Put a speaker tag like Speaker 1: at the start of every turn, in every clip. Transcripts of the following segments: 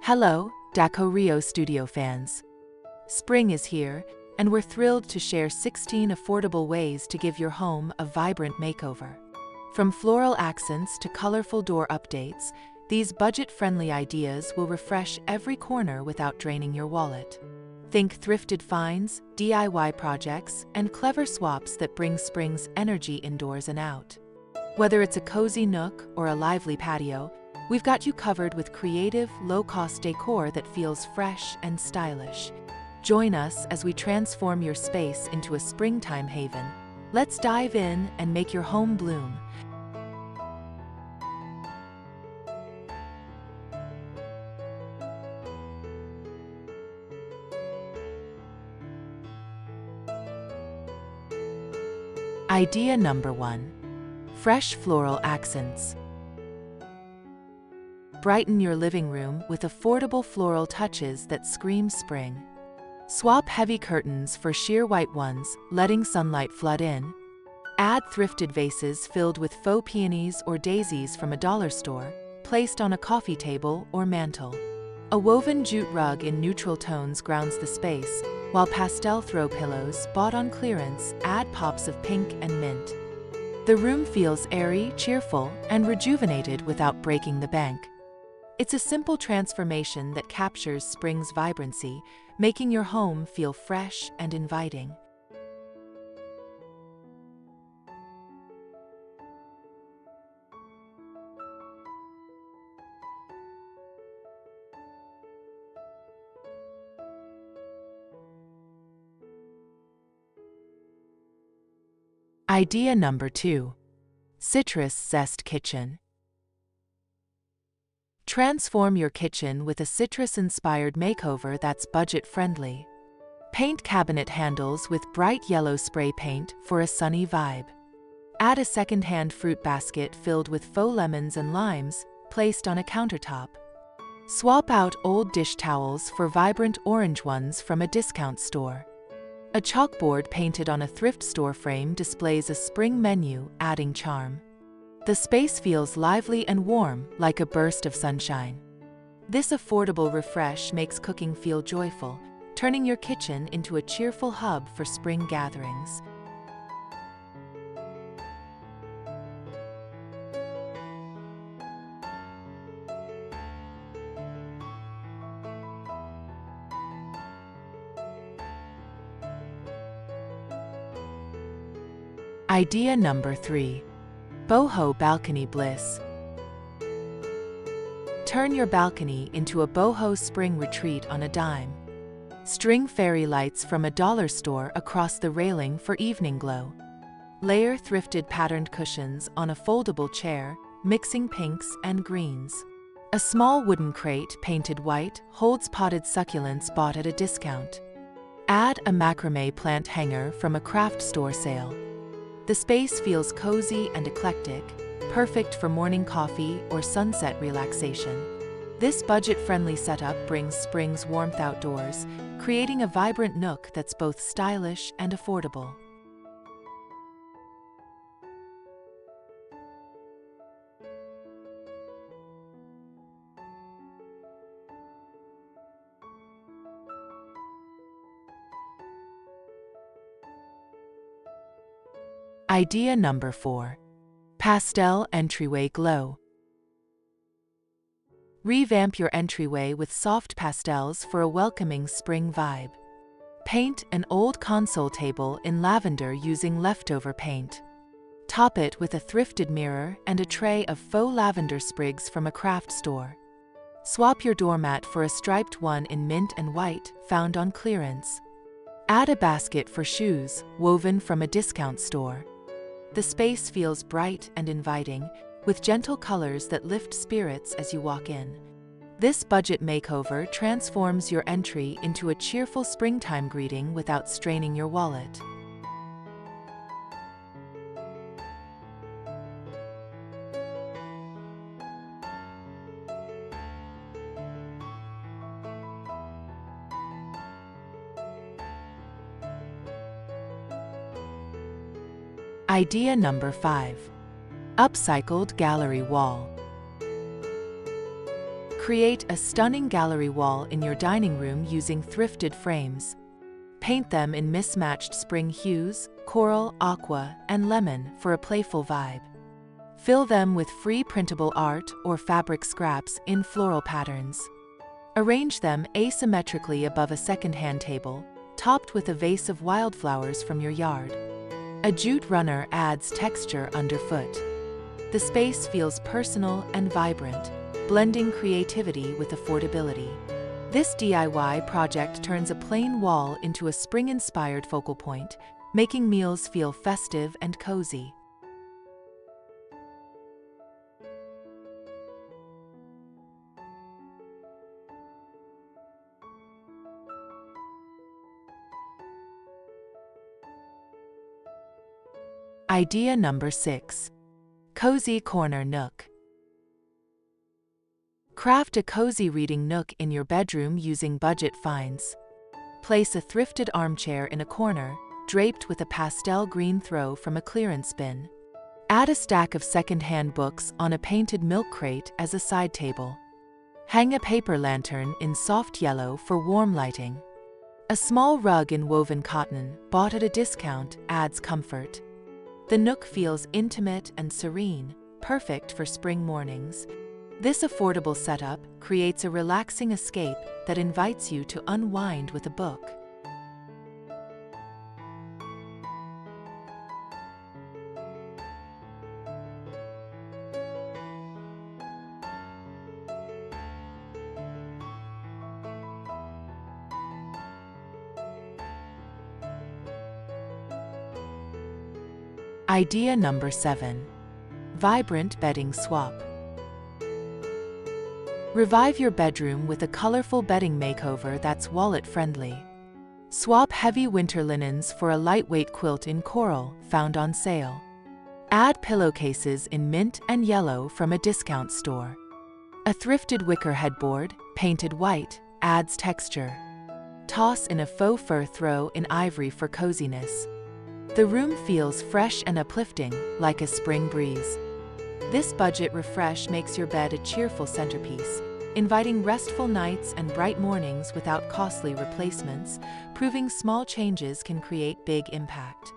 Speaker 1: Hello, Decor Studio fans. Spring is here, and we're thrilled to share 16 affordable ways to give your home a vibrant makeover. From floral accents to colorful door updates, these budget-friendly ideas will refresh every corner without draining your wallet. Think thrifted finds, DIY projects, and clever swaps that bring spring's energy indoors and out. Whether it's a cozy nook or a lively patio, we've got you covered with creative, low-cost decor that feels fresh and stylish. Join us as we transform your space into a springtime haven. Let's dive in and make your home bloom. Idea number 1. Fresh floral accents. Brighten your living room with affordable floral touches that scream spring. Swap heavy curtains for sheer white ones, letting sunlight flood in. Add thrifted vases filled with faux peonies or daisies from a dollar store, placed on a coffee table or mantel. A woven jute rug in neutral tones grounds the space, while pastel throw pillows bought on clearance add pops of pink and mint. The room feels airy, cheerful, and rejuvenated without breaking the bank. It's a simple transformation that captures spring's vibrancy, making your home feel fresh and inviting. Idea number 2. Citrus Zest Kitchen. Transform your kitchen with a citrus-inspired makeover that's budget-friendly. Paint cabinet handles with bright yellow spray paint for a sunny vibe. Add a second-hand fruit basket filled with faux lemons and limes, placed on a countertop. Swap out old dish towels for vibrant orange ones from a discount store. A chalkboard painted on a thrift store frame displays a spring menu, adding charm. The space feels lively and warm, like a burst of sunshine. This affordable refresh makes cooking feel joyful, turning your kitchen into a cheerful hub for spring gatherings. Idea number 3. Boho Balcony Bliss. Turn your balcony into a boho spring retreat on a dime. String fairy lights from a dollar store across the railing for evening glow. Layer thrifted patterned cushions on a foldable chair, mixing pinks and greens. A small wooden crate painted white holds potted succulents bought at a discount. Add a macrame plant hanger from a craft store sale. The space feels cozy and eclectic, perfect for morning coffee or sunset relaxation. This budget-friendly setup brings spring's warmth outdoors, creating a vibrant nook that's both stylish and affordable. Idea number 4. Pastel Entryway Glow. Revamp your entryway with soft pastels for a welcoming spring vibe. Paint an old console table in lavender using leftover paint. Top it with a thrifted mirror and a tray of faux lavender sprigs from a craft store. Swap your doormat for a striped one in mint and white, found on clearance. Add a basket for shoes, woven from a discount store. The space feels bright and inviting, with gentle colors that lift spirits as you walk in. This budget makeover transforms your entry into a cheerful springtime greeting without straining your wallet. Idea number 5. Upcycled Gallery Wall. Create a stunning gallery wall in your dining room using thrifted frames. Paint them in mismatched spring hues, coral, aqua, and lemon for a playful vibe. Fill them with free printable art or fabric scraps in floral patterns. Arrange them asymmetrically above a secondhand table, topped with a vase of wildflowers from your yard. A jute runner adds texture underfoot. The space feels personal and vibrant, blending creativity with affordability. This DIY project turns a plain wall into a spring-inspired focal point, making meals feel festive and cozy. Idea number 6. Cozy Corner Nook. Craft a cozy reading nook in your bedroom using budget finds. Place a thrifted armchair in a corner, draped with a pastel green throw from a clearance bin. Add a stack of second-hand books on a painted milk crate as a side table. Hang a paper lantern in soft yellow for warm lighting. A small rug in woven cotton, bought at a discount, adds comfort. The nook feels intimate and serene, perfect for spring mornings. This affordable setup creates a relaxing escape that invites you to unwind with a book. Idea number 7. Vibrant bedding swap. Revive your bedroom with a colorful bedding makeover that's wallet-friendly. Swap heavy winter linens for a lightweight quilt in coral, found on sale. Add pillowcases in mint and yellow from a discount store. A thrifted wicker headboard, painted white, adds texture. Toss in a faux fur throw in ivory for coziness. The room feels fresh and uplifting, like a spring breeze. This budget refresh makes your bed a cheerful centerpiece, inviting restful nights and bright mornings without costly replacements, proving small changes can create big impact.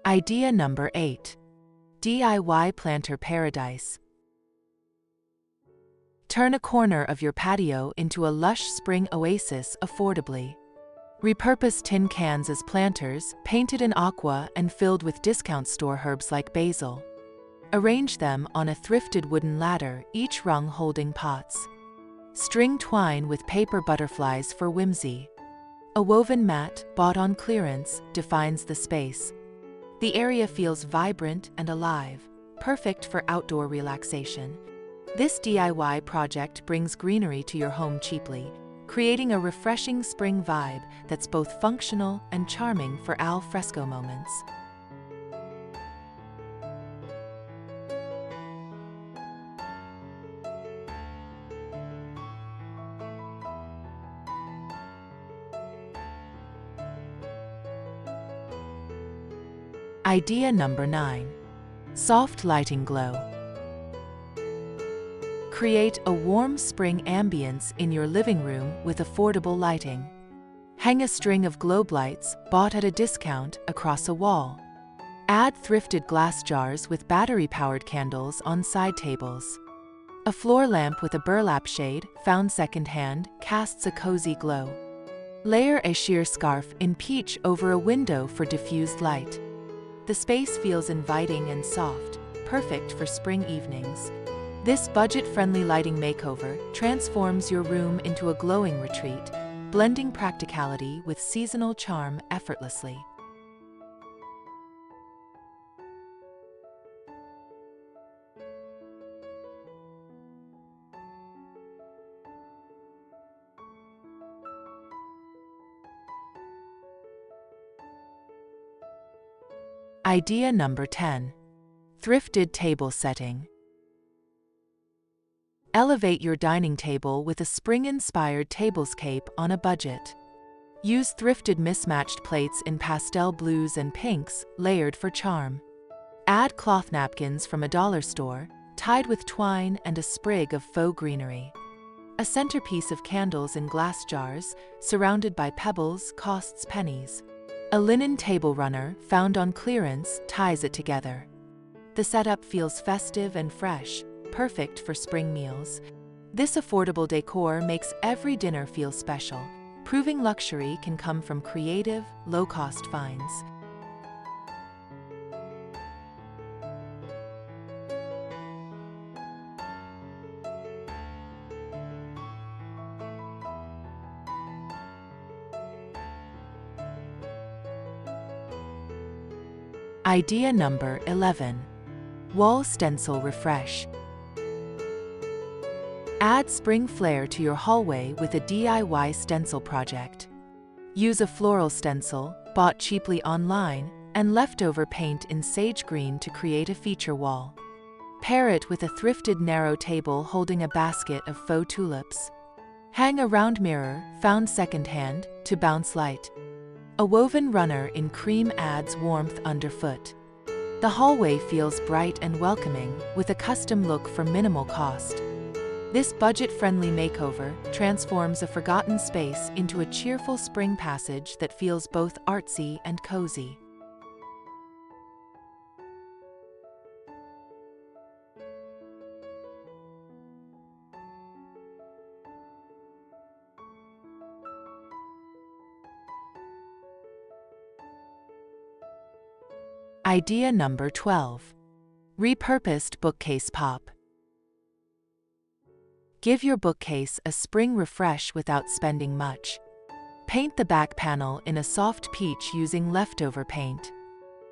Speaker 1: Idea number 8. DIY planter paradise. Turn a corner of your patio into a lush spring oasis affordably. Repurpose tin cans as planters, painted in aqua and filled with discount store herbs like basil. Arrange them on a thrifted wooden ladder, each rung holding pots. String twine with paper butterflies for whimsy. A woven mat, bought on clearance, defines the space. The area feels vibrant and alive, perfect for outdoor relaxation. This DIY project brings greenery to your home cheaply, creating a refreshing spring vibe that's both functional and charming for al fresco moments. Idea number 9. Soft lighting glow. Create a warm spring ambience in your living room with affordable lighting. Hang a string of globe lights, bought at a discount, across a wall. Add thrifted glass jars with battery-powered candles on side tables. A floor lamp with a burlap shade, found secondhand, casts a cozy glow. Layer a sheer scarf in peach over a window for diffused light. The space feels inviting and soft, perfect for spring evenings. This budget-friendly lighting makeover transforms your room into a glowing retreat, blending practicality with seasonal charm effortlessly. Idea number 10. Thrifted table setting. Elevate your dining table with a spring-inspired tablescape on a budget. Use thrifted mismatched plates in pastel blues and pinks, layered for charm. Add cloth napkins from a dollar store, tied with twine and a sprig of faux greenery. A centerpiece of candles in glass jars, surrounded by pebbles, costs pennies. A linen table runner, found on clearance, ties it together. The setup feels festive and fresh, perfect for spring meals. This affordable decor makes every dinner feel special, proving luxury can come from creative, low-cost finds. Idea number 11. Wall Stencil Refresh. Add spring flair to your hallway with a DIY stencil project. Use a floral stencil, bought cheaply online, and leftover paint in sage green to create a feature wall. Pair it with a thrifted narrow table holding a basket of faux tulips. Hang a round mirror, found secondhand, to bounce light. A woven runner in cream adds warmth underfoot. The hallway feels bright and welcoming, with a custom look for minimal cost. This budget-friendly makeover transforms a forgotten space into a cheerful spring passage that feels both artsy and cozy. Idea number 12. Repurposed Bookcase Pop. Give your bookcase a spring refresh without spending much. Paint the back panel in a soft peach using leftover paint.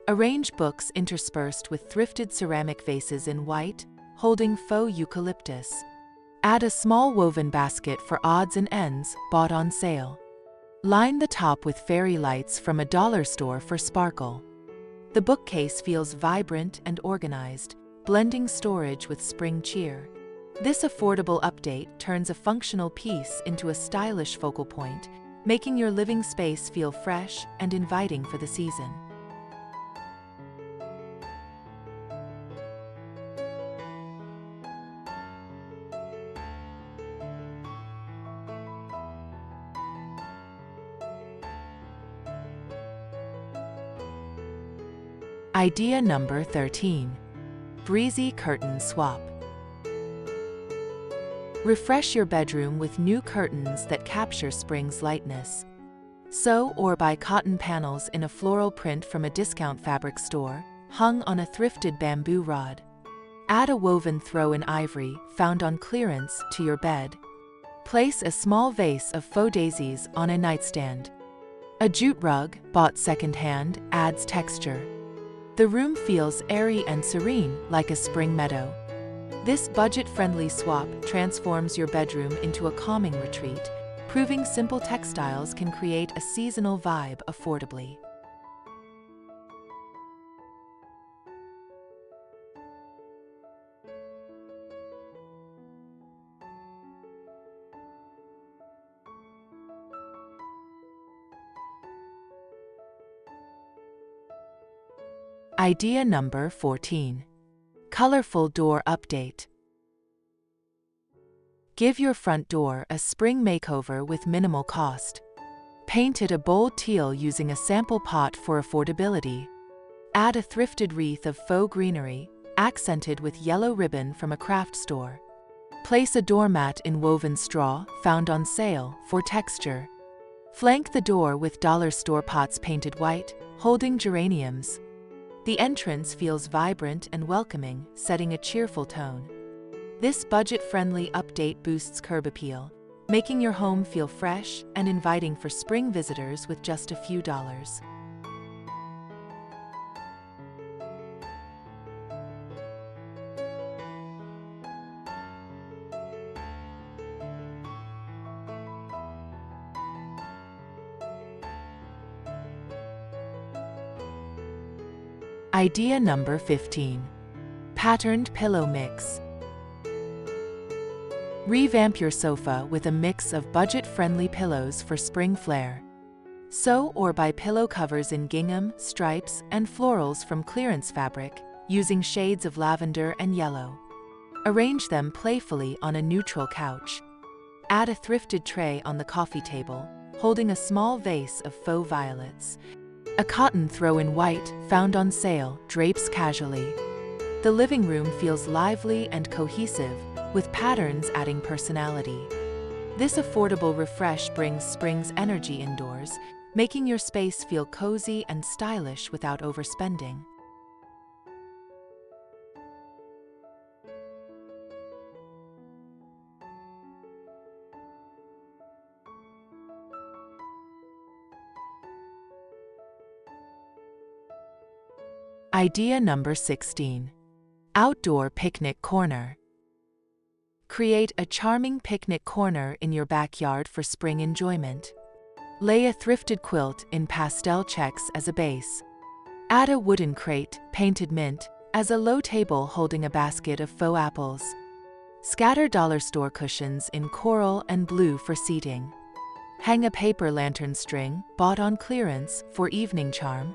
Speaker 1: Arrange books interspersed with thrifted ceramic vases in white, holding faux eucalyptus. Add a small woven basket for odds and ends, bought on sale. Line the top with fairy lights from a dollar store for sparkle. The bookcase feels vibrant and organized, blending storage with spring cheer. This affordable update turns a functional piece into a stylish focal point, making your living space feel fresh and inviting for the season. Idea number 13. Breezy Curtain Swap. Refresh your bedroom with new curtains that capture spring's lightness. Sew or buy cotton panels in a floral print from a discount fabric store, hung on a thrifted bamboo rod. Add a woven throw in ivory, found on clearance, to your bed. Place a small vase of faux daisies on a nightstand. A jute rug, bought secondhand, adds texture. The room feels airy and serene, like a spring meadow. This budget-friendly swap transforms your bedroom into a calming retreat, proving simple textiles can create a seasonal vibe affordably. Idea number 14. Colorful Door Update. Give your front door a spring makeover with minimal cost. Paint it a bold teal using a sample pot for affordability. Add a thrifted wreath of faux greenery, accented with yellow ribbon from a craft store. Place a doormat in woven straw, found on sale, for texture. Flank the door with dollar store pots painted white, holding geraniums. The entrance feels vibrant and welcoming, setting a cheerful tone. This budget-friendly update boosts curb appeal, making your home feel fresh and inviting for spring visitors with just a few dollars. Idea number 15. Patterned Pillow Mix. Revamp your sofa with a mix of budget-friendly pillows for spring flair. Sew or buy pillow covers in gingham, stripes, and florals from clearance fabric, using shades of lavender and yellow. Arrange them playfully on a neutral couch. Add a thrifted tray on the coffee table, holding a small vase of faux violets. A cotton throw in white, found on sale, drapes casually. The living room feels lively and cohesive, with patterns adding personality. This affordable refresh brings spring's energy indoors, making your space feel cozy and stylish without overspending. Idea number 16. Outdoor picnic corner. Create a charming picnic corner in your backyard for spring enjoyment. Lay a thrifted quilt in pastel checks as a base. Add a wooden crate, painted mint, as a low table holding a basket of faux apples. Scatter dollar store cushions in coral and blue for seating. Hang a paper lantern string, bought on clearance, for evening charm.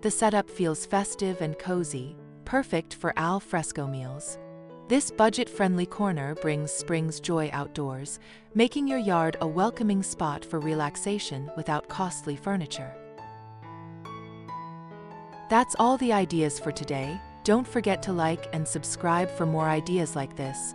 Speaker 1: The setup feels festive and cozy, perfect for al fresco meals. This budget-friendly corner brings spring's joy outdoors, making your yard a welcoming spot for relaxation without costly furniture. That's all the ideas for today. Don't forget to like and subscribe for more ideas like this.